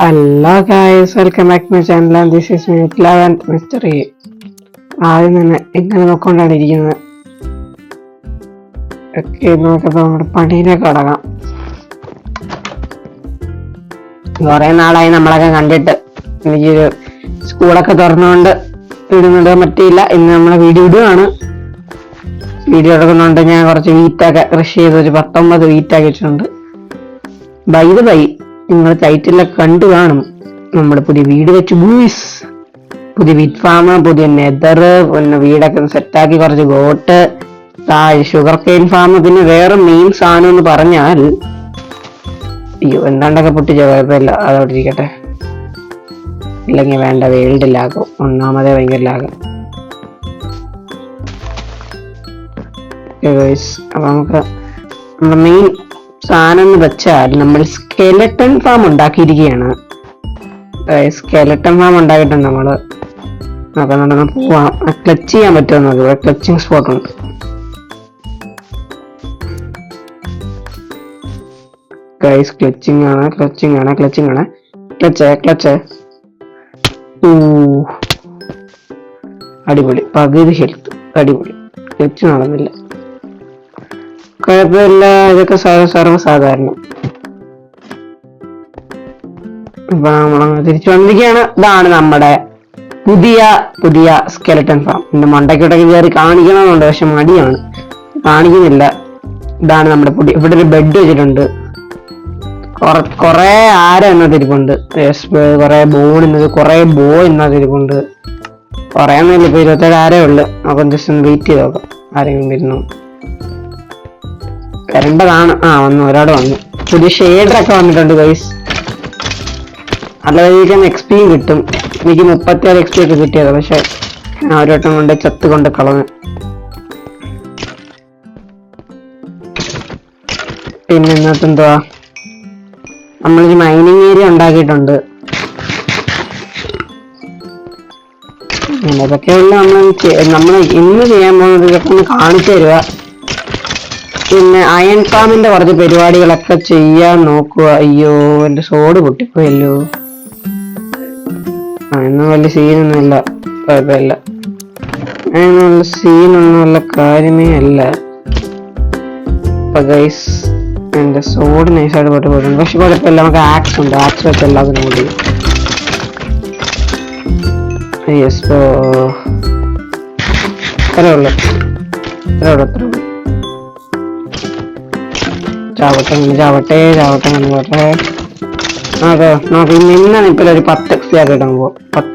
Hello guys, welcome back to my channel. And this is love and mystery. ആദ്യം തന്നെ ഇങ്ങനെ നോക്കൊണ്ടാണ് ഇരിക്കുന്നത്. ഒക്കെ നോക്കപ്പോ നമ്മുടെ പണിയിലേക്ക് കടക്കാം. കുറെ നാളായി നമ്മളൊക്കെ കണ്ടിട്ട്. എനിക്കൊരു സ്കൂളൊക്കെ തുറന്നുകൊണ്ട് ഇടുന്നത് പറ്റിയില്ല. ഇന്ന് നമ്മളെ വീഡിയോ ഇടുകയാണ്. വീഡിയോ എടുക്കുന്നുണ്ട്. ഞാൻ കുറച്ച് വീറ്റൊക്കെ കൃഷി ചെയ്ത് ഒരു 19 വീറ്റൊക്കെ വെച്ചിട്ടുണ്ട്. ബൈ നിങ്ങൾ ടൈറ്റിലൊക്കെ കണ്ടു കാണും. നമ്മുടെ പുതിയ വീട് വെച്ച് ബൂയ്സ്, പുതിയ വീറ്റ് ഫാം, പുതിയ നെതർ, പിന്നെ വീടൊക്കെ സെറ്റാക്കി, കുറച്ച് ഗോട്ട്, ഷുഗർ കെയിൻ ഫാം, പിന്നെ വേറെ മെയിൻ സാധനം എന്ന് പറഞ്ഞാൽ അയ്യോ എന്താണ്ടൊക്കെ പൊട്ടിച്ചോ, കുഴപ്പമില്ല, അതോടെ ഇരിക്കട്ടെ. ഇല്ലെങ്കിൽ വേണ്ട, വേൾഡ് ലാഗും. ഒന്നാമതേ ഭയങ്കര ലാഗും. അപ്പൊ നമുക്ക് നമ്മുടെ മെയിൻ സാധനം എന്ന് വെച്ചാൽ നമ്മൾ സ്കെലട്ടൺ ഫാം ഉണ്ടാക്കിയിരിക്കുകയാണ്. സ്കെലട്ടൺ ഫാം ഉണ്ടാക്കിയിട്ടുണ്ട് നമ്മള്. നോക്കുന്നുണ്ടെന്ന് പോവാം. ക്ലച്ച് ചെയ്യാൻ പറ്റുമോ നോക്കുക. ക്ലച്ചിങ് സ്പോട്ട് ഉണ്ട്. ക്ലച്ചിങ് ആണ്. ക്ലച്ച്. അടിപൊളി, പകുതി ഹെൽത്ത്. അടിപൊളി. ക്ലച്ച് നടന്നില്ല, കുഴപ്പമില്ല. ഇതൊക്കെ സർവ്വസാധാരണ. അപ്പൊ നമ്മളങ്ങ് തിരിച്ചു വന്നിരിക്കുകയാണ്. ഇതാണ് നമ്മുടെ പുതിയ സ്കെലട്ടൺ ഫാം. എന്റെ മണ്ടയ്ക്കോട്ടൊക്കെ കയറി കാണിക്കണമെന്നുണ്ട്, പക്ഷെ മടിയാണ്, കാണിക്കുന്നില്ല. ഇതാണ് നമ്മുടെ ഇവിടെ ഒരു ബെഡ് വെച്ചിട്ടുണ്ട്. കൊറേ ആര എന്നതിരിപ്പുണ്ട്. കൊറേ ബോ എന്നതിരിപ്പുണ്ട്. കൊറേ ഒന്നുമില്ല, ഇപ്പൊ 27 ആരേ ഉള്ളു. അപ്പൊ ജസ്റ്റ് ഒന്ന് വെയിറ്റ് ചെയ്ത് നോക്കാം ആരെങ്കിലും വരുന്നു. വരേണ്ടതാണ്. ഒരാട് വന്നു. പുതിയ ഷെയ്ഡറൊക്കെ വന്നിട്ടുണ്ട് ഗൈസ്. അല്ലാതെ എക്സ്പിയും കിട്ടും. എനിക്ക് 36 എക്സ്പി ഒക്കെ കിട്ടിയത്, പക്ഷെ ഞാൻ ഒരു വട്ടം കൊണ്ട് ചത്ത് കൊണ്ട് കളഞ്ഞു. പിന്നെ ഇന്നത്തെ എന്തുവാ, നമ്മളൊരു മൈനിങ് ഏരിയ ഉണ്ടാക്കിയിട്ടുണ്ട്. അതൊക്കെയുള്ള നമ്മൾ ഇന്ന് ചെയ്യാൻ പോകുന്നത്. ഇതൊക്കെ ഒന്ന് കാണിച്ചു തരിക. പിന്നെ അയൺ ഫാമിന്റെ കുറച്ച് പരിപാടികളൊക്കെ ചെയ്യാൻ നോക്കുക. അയ്യോ, എന്റെ സോഡ് പൊട്ടിപ്പോയല്ലോ. ഒന്നും വലിയ സീനൊന്നുമില്ല, കുഴപ്പമില്ല. അതിനുള്ള സീനൊന്നുമുള്ള കാര്യമേ അല്ല. ഗൈസ്, എന്റെ സോഡ് നൈസായിട്ട് പൊട്ടിപ്പോയിട്ടുണ്ട്, പക്ഷെ കുഴപ്പമില്ല. നമുക്ക് ആക്സ് ഉണ്ട്. ആക്സ് വെച്ച് എല്ലാത്തിനും കൂടി ഇത്രേ ഉള്ളൂ. ചാവട്ടെ. നമുക്ക് നിന്നാണ് ഇപ്പൊ ഒരു 10 XP ആക്കിയിട്ട് പോകും. 10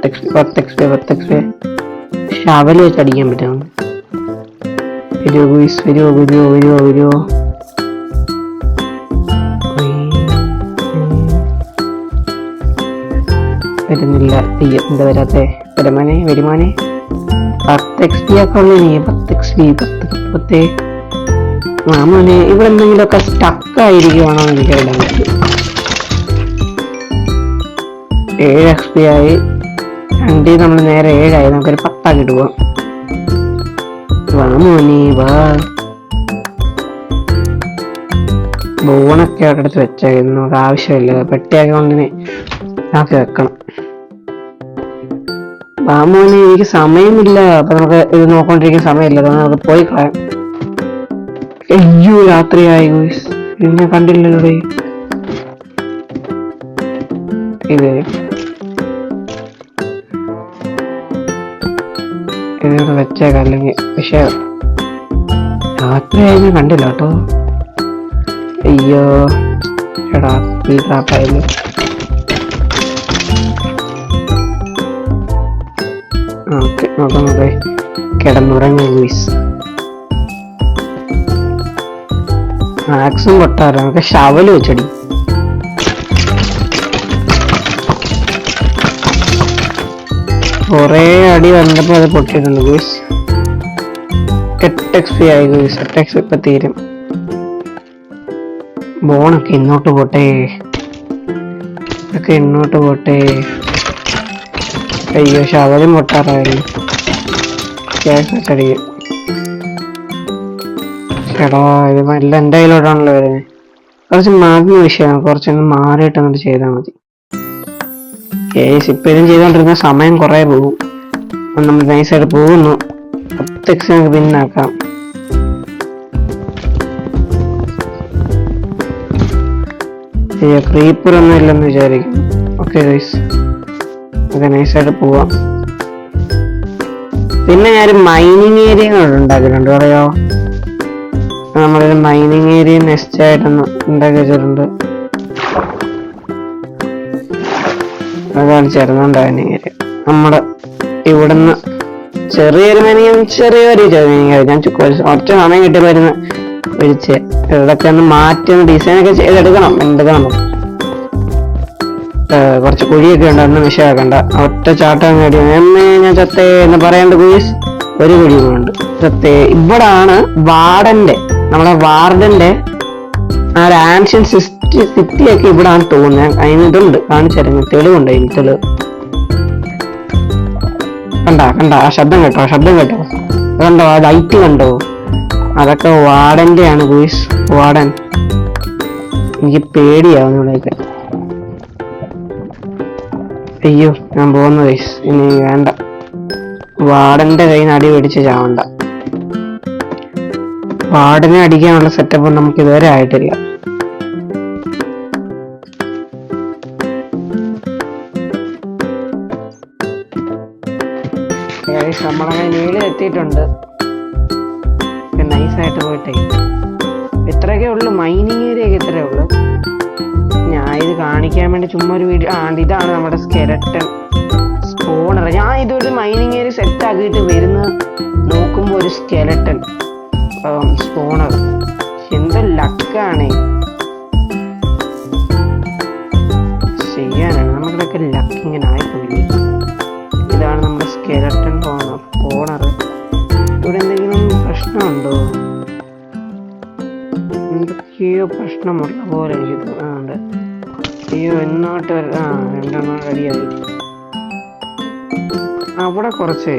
XP ഷവല് വെച്ച് അടിക്കാൻ പറ്റും. വരുമോ. വരുന്നില്ല. അയ്യോ, എന്താ വരാത്തെ? വരുമാനെ 10 XP ഒക്കെ ഉള്ളു. 10 XP 10 മാമോനെ, ഇവിടെ എന്തെങ്കിലുമൊക്കെ സ്റ്റക്ക് ആയിരിക്കുവാണോ എനിക്കറിയില്ല. 7 XP ആയി. 2 നമ്മൾ നേരെ 7 ആയി. നമുക്കൊരു 10 ആക്കിട്ട് പോവാം. വാമോനെ വാ. ബോണൊക്കെ അവിടെ അടുത്ത് വെച്ചേക്കുന്നു, നമുക്ക് ആവശ്യമില്ല. പെട്ടിയൊക്കെ കൊണ്ടിനെ ആക്കി വെക്കണം. വാമോനെ, എനിക്ക് സമയമില്ല. അപ്പൊ നമുക്ക് ഇത് നോക്കൊണ്ടിരിക്കുന്ന സമയമില്ല, നമുക്ക് പോയി കളയാം. അയ്യോ, രാത്രിയായി. പിന്നെ കണ്ടില്ലല്ലോ. ഇത് ഇതിവിടെ വെച്ചേക്കാം, അല്ലെങ്കിൽ പക്ഷെ രാത്രിയായി ഞാൻ കണ്ടില്ല കേട്ടോ. അയ്യോ എടാ, ട്രാപ്പായാലും. ഓക്കെ, നോക്കാം. കിടന്നുറങ്ങി ഗൂയ്സ്. ആക്സും പൊട്ടാറ്. നമുക്ക് ഷവല് വെച്ചടി. കൊറേ അടി വന്നപ്പോ അത് പൊട്ടിയിട്ടുണ്ട് ഗൂസ്. 8 XP ആയി ഗൂസ്. 8 XP ഇപ്പൊ തീരും. ബോണൊക്കെ ഇന്നോട്ട് പോട്ടെ. അയ്യോ, ഷവലും പൊട്ടാറായിരുന്നു. കേട്ടടിക്കും. എടാ, ഇത് എല്ലാം എൻ്റെ കയ്യിലോട്ടാണല്ലോ വരുന്നത്. കുറച്ച് മാഗ്ന വിഷയമാണ്. കുറച്ചൊന്ന് മാറിയിട്ട് എന്നിട്ട് ചെയ്താൽ മതി. കേസ് ഇപ്പോഴും ചെയ്തോണ്ടിരുന്ന സമയം കുറെ പോകും. നമ്മൾ നൈസായിട്ട് പോകുന്നു. 10x നമുക്ക് പിന്നാക്കാം. ക്രീപ്പർ ഒന്നും ഇല്ലെന്ന് വിചാരിക്കുന്നു. ഓക്കെ ഗൈസ്, ഓക്കെ നൈസായിട്ട് പോവാം. പിന്നെ ഞാൻ മൈനിങ് ഏരിയ ഉണ്ടാക്കിയിട്ടുണ്ട്. പറയാോ, നമ്മളൊരു മൈനിങ് ഏരിയ നെക്സ്റ്റ് ആയിട്ടൊന്ന് ഉണ്ടാക്കി വെച്ചിട്ടുണ്ട്. അതാണ് മൈനിങ് ഏരിയ. നമ്മുടെ ഇവിടുന്ന് ചെറിയൊരു ഞാൻ ഒറ്റ സമയം കിട്ടി വരുന്ന വിളിച്ച് ഇതൊക്കെ ഒന്ന് മാറ്റി ഒന്ന് ഡിസൈനൊക്കെ ചെയ്തെടുക്കണം. കുറച്ച് കുഴിയൊക്കെ ഉണ്ട്, ഒന്നും വിഷയമാക്കണ്ട. ഒറ്റ ചാട്ടം നേടി ഞാൻ ചത്തേ എന്ന് പറയേണ്ട കുഴീസ് ഒരു കുഴിയുമുണ്ട്. ചത്തേ ഇവിടാണ് നമ്മളെ വാർഡന്റെ ആ ഒരു ആൻഷ്യൻ സിറ്റിയൊക്കെ ഇവിടാണ് തോന്നുന്നത്. അതിന് ഇതുണ്ട്, കാണിച്ചിരുന്നു, തെളിവുണ്ട്. അതിന് തെളിവ് കണ്ട ആ ശബ്ദം കേട്ടോ കണ്ടോ, ആ ലൈറ്റ് കണ്ടോ, അതൊക്കെ വാർഡന്റെ ആണ് ഗൂയിസ്. വാർഡൻ എനിക്ക് പേടിയാവുന്നു ഇവിടെയൊക്കെ. അയ്യോ ഞാൻ പോകുന്നു ഗൂയിസ്, ഇനി വേണ്ട. വാർഡന്റെ കയ്യിൽ നിന്ന് അടി പിടിച്ച് ചാവണ്ട. വാർഡനെ അടിക്കാനുള്ള സെറ്റപ്പ് നമുക്ക് ഇതുവരെ ആയിട്ടില്ല. നമ്മളങ്ങനെ മേളിൽ എത്തിയിട്ടുണ്ട്. നൈസായിട്ട് പോയിട്ടേ ഇത്രയൊക്കെ ഉള്ളു. മൈനിങ് ഏരിയയൊക്കെ ഇത്രയേ ഉള്ളു. ഞാൻ ഇത് കാണിക്കാൻ വേണ്ടി ചുമ്മാ ഒരു വീഡിയോ. ഇതാണ് നമ്മുടെ സ്കെലട്ടൺ സ്പോണർ. ഞാൻ ഇതൊരു മൈനിങ് ഏരിയ സെറ്റ് ആക്കിയിട്ട് വരുന്ന നോക്കുമ്പോ ഒരു സ്കെലട്ടൺ സ്പോണർ. എന്ത് ലക്കാണ് ചെയ്യാനാണ്, നമുക്കിതൊക്കെ ലക്ക് ഇങ്ങനെ ആയിപ്പോയില്ലേ. ഇതാണ് നമ്മുടെ സ്കെലട്ടൺ സ്പോണർ. ഇവിടെ എന്തെങ്കിലും പ്രശ്നമുണ്ടോ? എന്തൊക്കെയോ പ്രശ്നമുള്ള പോലെ എനിക്ക് തോന്നുന്നുണ്ട്. അയ്യോ എന്നോട്ട് രണ്ടെണ്ണം റെഡിയായി. അവിടെ കുറച്ച്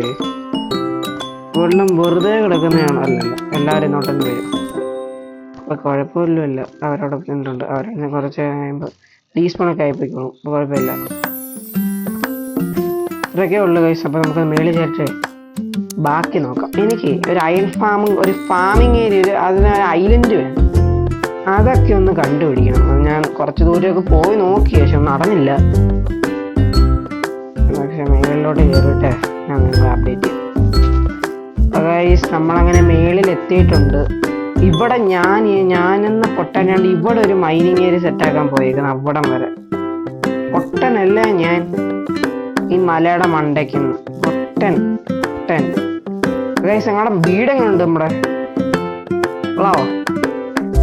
വെള്ളം വെറുതെ കിടക്കുന്നതാണോ? അല്ലല്ല, എല്ലാവരും ഇന്നോട്ടൊന്ന് വരും. അപ്പൊ കുഴപ്പമില്ല. അവരോട് ഉണ്ട്. അവരെ കുറച്ച് കഴിയുമ്പോൾ ഡീസ്പോണൊക്കെ ആയിപ്പോയിക്കോളും. കുഴപ്പമില്ല. ഇതൊക്കെ ഉള്ളു ഗൈസ്. അപ്പൊ നമുക്ക് മേളിൽ ചേർത്ത് ബാക്കി നോക്കാം. എനിക്ക് ഒരു ഒരു ഫാമിംഗ് ഏരിയ, അതിനൊരു ഐലൻഡ് വേണം. അതൊക്കെ ഒന്ന് കണ്ടുപിടിക്കണം. ഞാൻ കുറച്ച് ദൂരമൊക്കെ പോയി നോക്കി, പക്ഷെ നടന്നില്ല. പക്ഷെ മേളിലോട്ട് കയറിട്ടെ ഞാൻ നിങ്ങളെ അപ്ഡേറ്റ് ചെയ്യും. ഗൈസ് നമ്മളങ്ങനെ മേളിൽ എത്തിയിട്ടുണ്ട്. ഇവിടെ ഞാനെന്ന പൊട്ടനാണ്ട് ഇവിടെ ഒരു മൈനിങ് ഏരിയ സെറ്റാക്കാൻ പോയിരിക്കുന്നത്. അവിടം വരെ പൊട്ടനല്ല ഞാൻ, ഈ മലയുടെ മണ്ടയ്ക്കുന്നു പൊട്ടൻ. ഗൈസ് ഞങ്ങളുടെ വീടെങ്ങനുണ്ട്? നമ്മുടെ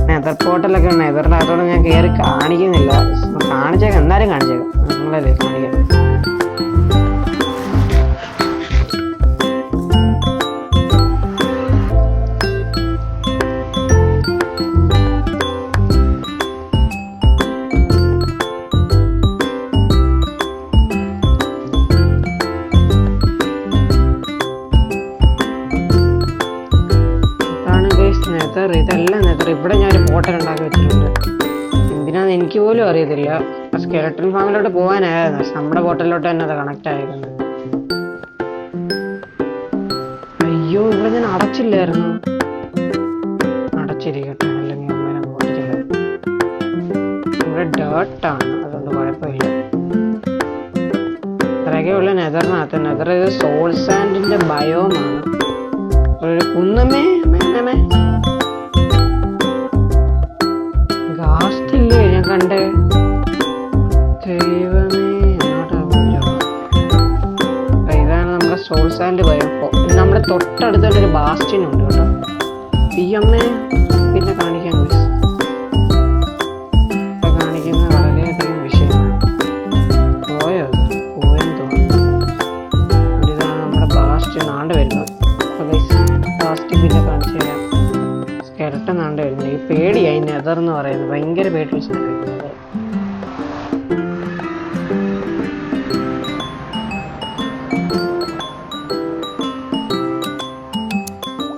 നെതർ പോർട്ടലൊക്കെ ഉണ്ട്. നെതറിൻ്റെ അകത്തോടെ ഞാൻ കയറി കാണിക്കുന്നില്ല. കാണിച്ചേക്കാം, എന്തായാലും കാണിച്ചേക്കാം. നിങ്ങളല്ലേ കാണിക്കാം. ഇതെല്ലാം നെതർ. ഇവിടെ ഞാനൊരു പോർട്ടൽ ഉണ്ടാക്കി വെച്ചിട്ടുണ്ട്. എന്തിനാന്ന് എനിക്ക് പോലും അറിയത്തില്ല. സ്കെലട്ടൺ ഫാമിലോട്ട് പോകാനായിരുന്നു, പക്ഷെ നമ്മുടെ പോർട്ടലിലോട്ട് തന്നെ അത് കണക്ട് ആയിരിക്കുന്നത്. അയ്യോ ഇവിടെ ഞാൻ അടച്ചില്ലായിരുന്നു. അടച്ചിരിക്കട്ടെ, അല്ലെങ്കിൽ അമ്മേനെ പൊട്ടിച്ചില്ല. ഇവിടെ ഡേർട്ടാണ്, അതുകൊണ്ട് കുഴപ്പമില്ല. ഇത്രയൊക്കെ ഉള്ള നെതറിനകത്ത്. നെതർ ഇത് സോൾ സാൻഡിന്റെ ബയോമാണ്. ഒരു കുന്നമേ ഗാസ്റ്റില്ലേ ഞാൻ കണ്ടേ. ദൈവമേ, ഇതാണ് നമ്മുടെ സോൾ സാൻഡ് ബയോ. നമ്മുടെ തൊട്ടടുത്തൊരു ബാസ്റ്റിനുണ്ട് കേട്ടോ. അമ്മേ പിന്നെ കാണിക്കാൻ കാണിക്കുന്നത് വളരെയധികം വിഷയമാണ്. പോയെന്ന് തോന്നുന്നു. ഇതാണ് നമ്മുടെ ബാസ്റ്റിൻ ആണ്ട് വരുന്നത്. ബാസ്റ്റിൻ പിന്നെ കാണിച്ചു തരാം. സ്കെലട്ടൺ ആണ്ട് വരുന്നത്. ഈ പേടിയായി നെതർ എന്ന് പറയുന്നത്. ഭയങ്കര പേടി.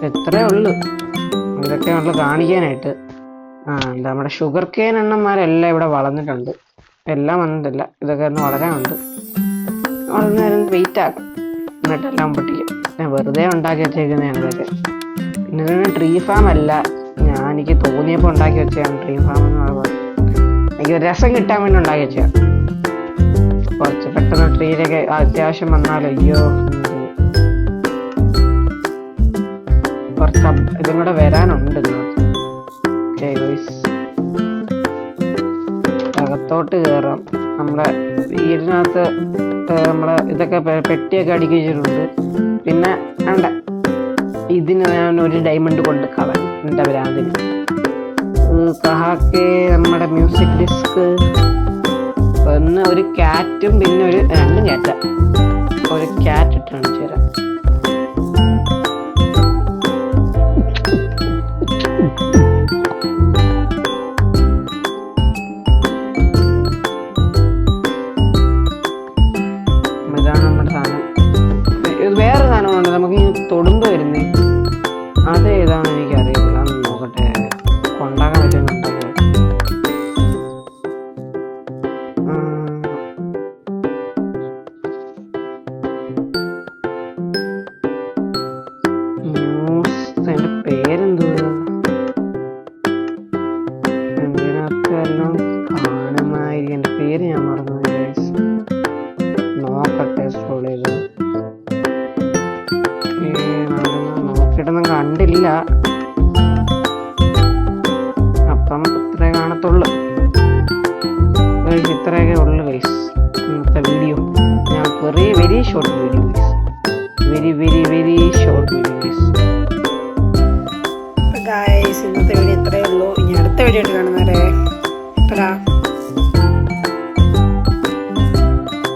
എത്രയേ ഉള്ളു, ഇതൊക്കെ ഉള്ളു കാണിക്കാനായിട്ട്. എന്താ നമ്മുടെ ഷുഗർ കെയിൻ എണ്ണന്മാരെല്ലാം ഇവിടെ വളർന്നിട്ടുണ്ട്. എല്ലാം വന്നിട്ടില്ല, ഇതൊക്കെ ഒന്ന് വളരാനുണ്ട്. അവിടെ നേരം വെയിറ്റ് ആക്കും, എന്നിട്ടെല്ലാം പൊട്ടിക്കും. ഞാൻ വെറുതെ ഉണ്ടാക്കി വെച്ചേക്കുന്ന ഞങ്ങൾക്ക്. പിന്നെ ഇതൊന്നും ട്രീ ഫാം അല്ല, എനിക്ക് തോന്നിയപ്പോൾ ഉണ്ടാക്കി വെച്ചാണ് ട്രീ ഫാം എന്ന് പറയുന്നത്. എനിക്ക് ഒരു രസം കിട്ടാൻ വേണ്ടി ഉണ്ടാക്കി വെച്ചാൽ കുറച്ച് പെട്ടെന്ന് ട്രീയിലേക്ക് അത്യാവശ്യം വന്നാലോ. അയ്യോ, കുറച്ച് ഇതും കൂടെ വരാനുണ്ട്. അകത്തോട്ട് കയറാം. നമ്മുടെ വീടിനകത്ത് നമ്മളെ ഇതൊക്കെ പെട്ടിയൊക്കെ അടുക്കി വെച്ചിട്ടുണ്ട്. പിന്നെ വേണ്ട, ഇതിന് ഞാൻ ഒരു ഡയമണ്ട് കൊണ്ട് കളയാം എൻ്റെ ഭ്രാന്തിന്. കഹാക്കെ നമ്മുടെ മ്യൂസിക് ഡിസ്ക്, ഒന്ന് ഒരു ക്യാറ്റും പിന്നെ ഒരു 2 ക്യാറ്റാ, ഒരു ക്യാറ്റ് ഇട്ട് കാണിച്ചു തരാം. ഇതാണ് നമ്മുടെ സാധനം. വേറെ സാധനമുണ്ട് നമുക്ക് ഈ തൊടുമ്പ് വരുന്നേ, അത് ഏതാണെന്ന് എനിക്കറിയില്ല. അന്ന് നോക്കട്ടെ, ഉണ്ടാക്കാൻ പറ്റുന്നുണ്ടോ. അതിന്റെ പേരെന്തോ, എന്തിനകത്ത് എല്ലാം കാണുമായിരിക്കും. എന്റെ പേര് ഞാൻ മറന്നു. നോക്കട്ടെ, സ്ക്രോൾ ചെയ്ത് നോക്കിയിട്ടൊന്നും കണ്ടില്ല. അപ്പം ഇത്രേ കാണത്തുള്ളു. ഇത്രയൊക്കെ ഉള്ളു ഗൈസ് ഇന്നത്തെ വീഡിയോ. ഞാൻ very short video guys, very short video guys.